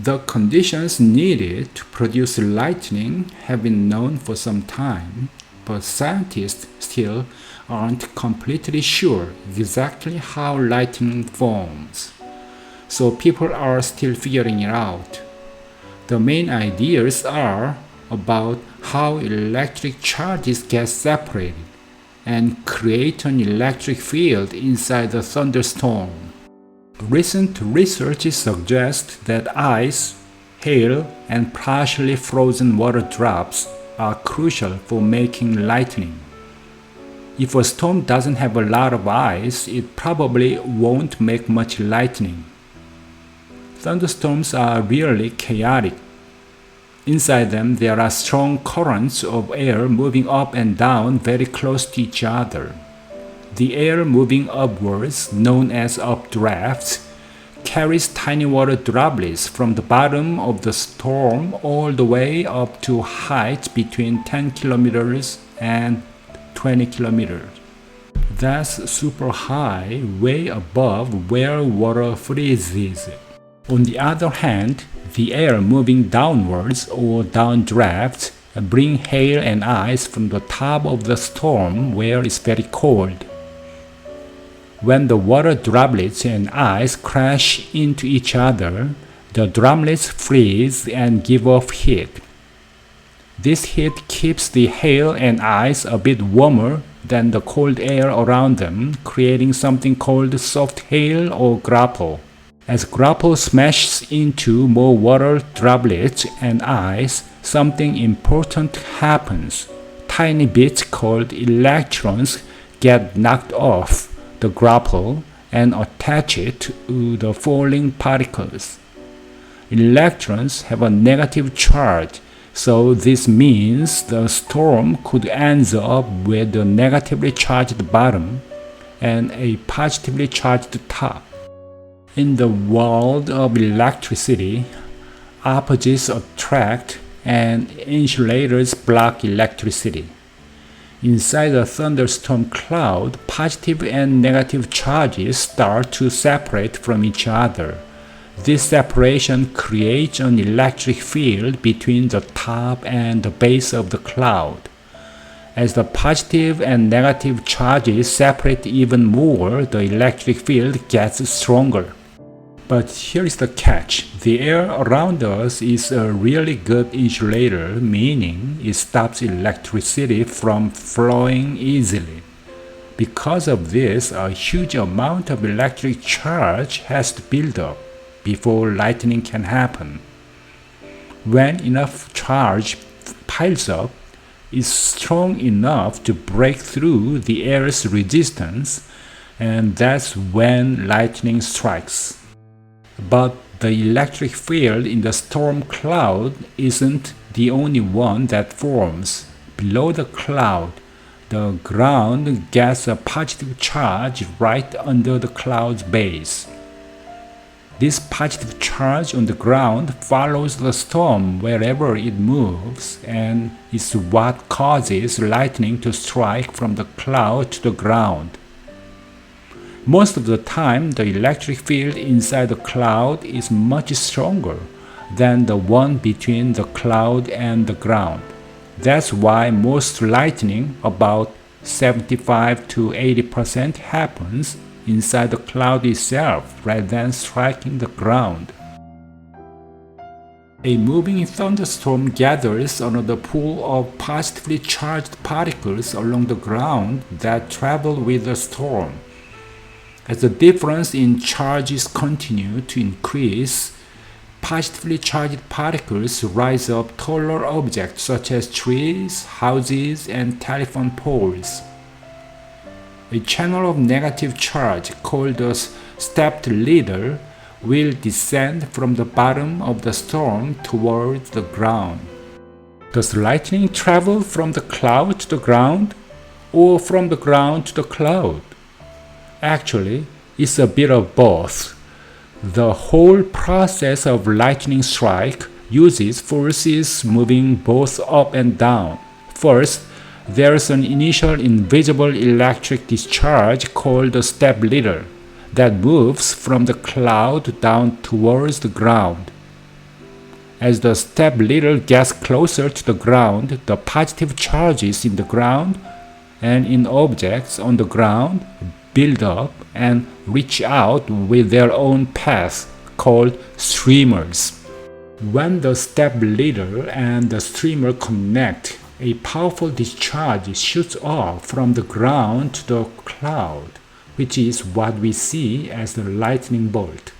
The conditions needed to produce lightning have been known for some time, but scientists still aren't completely sure exactly how lightning forms. So people are still figuring it out. The main ideas are about how electric charges get separated and create an electric field inside the thunderstorm. Recent research suggests that ice, hail, and partially frozen water drops are crucial for making lightning. If a storm doesn't have a lot of ice, it probably won't make much lightning. Thunderstorms are really chaotic. Inside them, there are strong currents of air moving up and down very close to each other. The air moving upwards, known as updrafts, carries tiny water droplets from the bottom of the storm all the way up to heights between 10 kilometers and 20 kilometers. That's super high, way above where water freezes. On the other hand, the air moving downwards or downdrafts bring hail and ice from the top of the storm where it's very cold. When the water droplets and ice crash into each other, the droplets freeze and give off heat. This heat keeps the hail and ice a bit warmer than the cold air around them, creating something called soft hail or grapple. As grapple smashes into more water droplets and ice, something important happens. Tiny bits called electrons get knocked off the grapple and attach it to the falling particles. Electrons have a negative charge, so this means the storm could end up with a negatively charged bottom and a positively charged top. In the world of electricity, opposites attract and insulators block electricity. Inside a thunderstorm cloud, positive and negative charges start to separate from each other. This separation creates an electric field between the top and the base of the cloud. As the positive and negative charges separate even more, the electric field gets stronger. But here is the catch. The air around us is a really good insulator, meaning it stops electricity from flowing easily. Because of this, a huge amount of electric charge has to build up before lightning can happen. When enough charge piles up, it's strong enough to break through the air's resistance, and that's when lightning strikes. But the electric field in the storm cloud isn't the only one that forms. Below the cloud, the ground gets a positive charge right under the cloud's base. This positive charge on the ground follows the storm wherever it moves and is what causes lightning to strike from the cloud to the ground. Most of the time, the electric field inside the cloud is much stronger than the one between the cloud and the ground. That's why most lightning, about 75 to 80%, happens inside the cloud itself rather than striking the ground. A moving thunderstorm gathers another pool of positively charged particles along the ground that travel with the storm. As the difference in charges continue to increase, positively charged particles rise up taller objects such as trees, houses, and telephone poles. A channel of negative charge called a stepped ladder will descend from the bottom of the storm towards the ground. Does lightning travel from the cloud to the ground or from the ground to the cloud? Actually, it's a bit of both. The whole process of lightning strike uses forces moving both up and down. First, there's an initial invisible electric discharge called the step ladder that moves from the cloud down towards the ground. As the step leader gets closer to the ground, the positive charges in the ground and in objects on the ground build up and reach out with their own path, called streamers. When the step leader and the streamer connect, a powerful discharge shoots off from the ground to the cloud, which is what we see as the lightning bolt.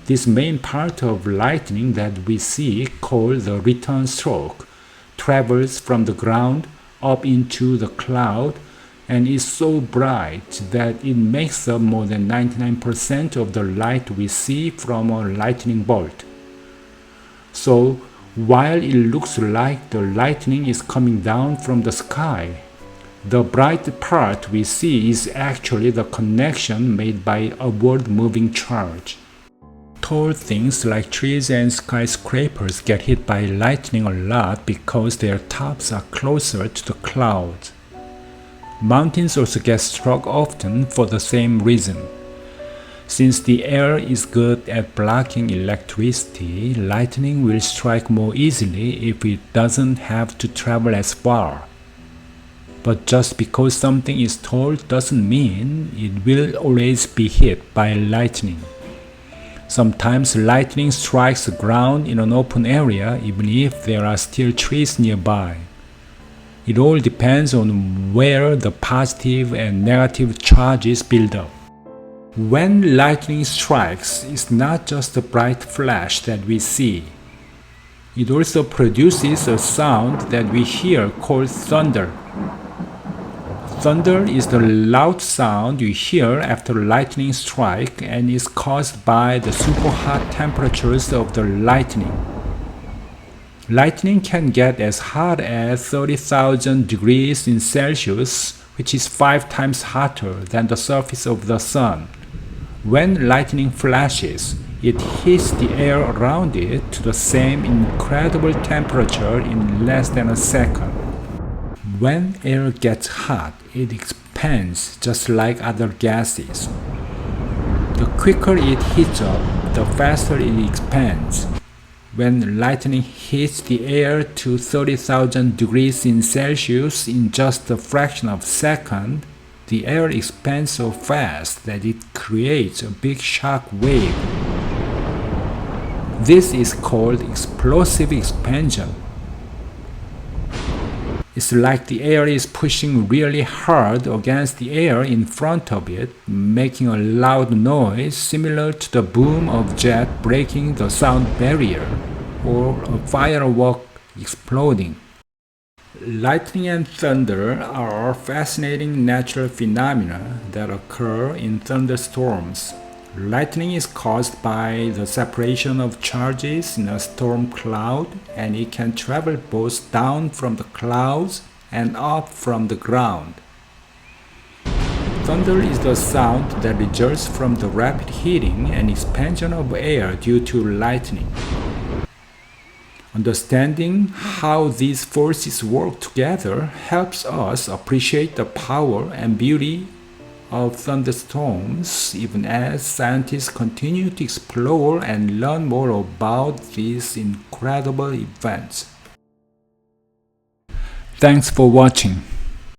This main part of lightning that we see, called the return stroke, travels from the ground up into the cloud and is so bright that it makes up more than 99% of the light we see from a lightning bolt. So, while it looks like the lightning is coming down from the sky, the bright part we see is actually the connection made by upward moving charge. Tall things like trees and skyscrapers get hit by lightning a lot because their tops are closer to the clouds. Mountains also get struck often for the same reason. Since the air is good at blocking electricity, lightning will strike more easily if it doesn't have to travel as far. But just because something is tall doesn't mean it will always be hit by lightning. Sometimes lightning strikes the ground in an open area even if there are still trees nearby. It all depends on where the positive and negative charges build up. When lightning strikes, it's not just a bright flash that we see. It also produces a sound that we hear called thunder. Thunder is the loud sound you hear after lightning strike and is caused by the super hot temperatures of the lightning. Lightning can get as hot as 30,000 degrees in Celsius, which is 5 times hotter than the surface of the sun. When lightning flashes, it heats the air around it to the same incredible temperature in less than a second. When air gets hot, it expands just like other gases. The quicker it heats up, the faster it expands. When lightning hits the air to 30,000 degrees in Celsius in just a fraction of a second, the air expands so fast that it creates a big shock wave. This is called explosive expansion. It's like the air is pushing really hard against the air in front of it, making a loud noise similar to the boom of jet breaking the sound barrier or a firework exploding. Lightning and thunder are fascinating natural phenomena that occur in thunderstorms. Lightning is caused by the separation of charges in a storm cloud, and it can travel both down from the clouds and up from the ground. Thunder is the sound that results from the rapid heating and expansion of air due to lightning. Understanding how these forces work together helps us appreciate the power and beauty of thunderstorms, even as scientists continue to explore and learn more about these incredible events. Thanks for watching.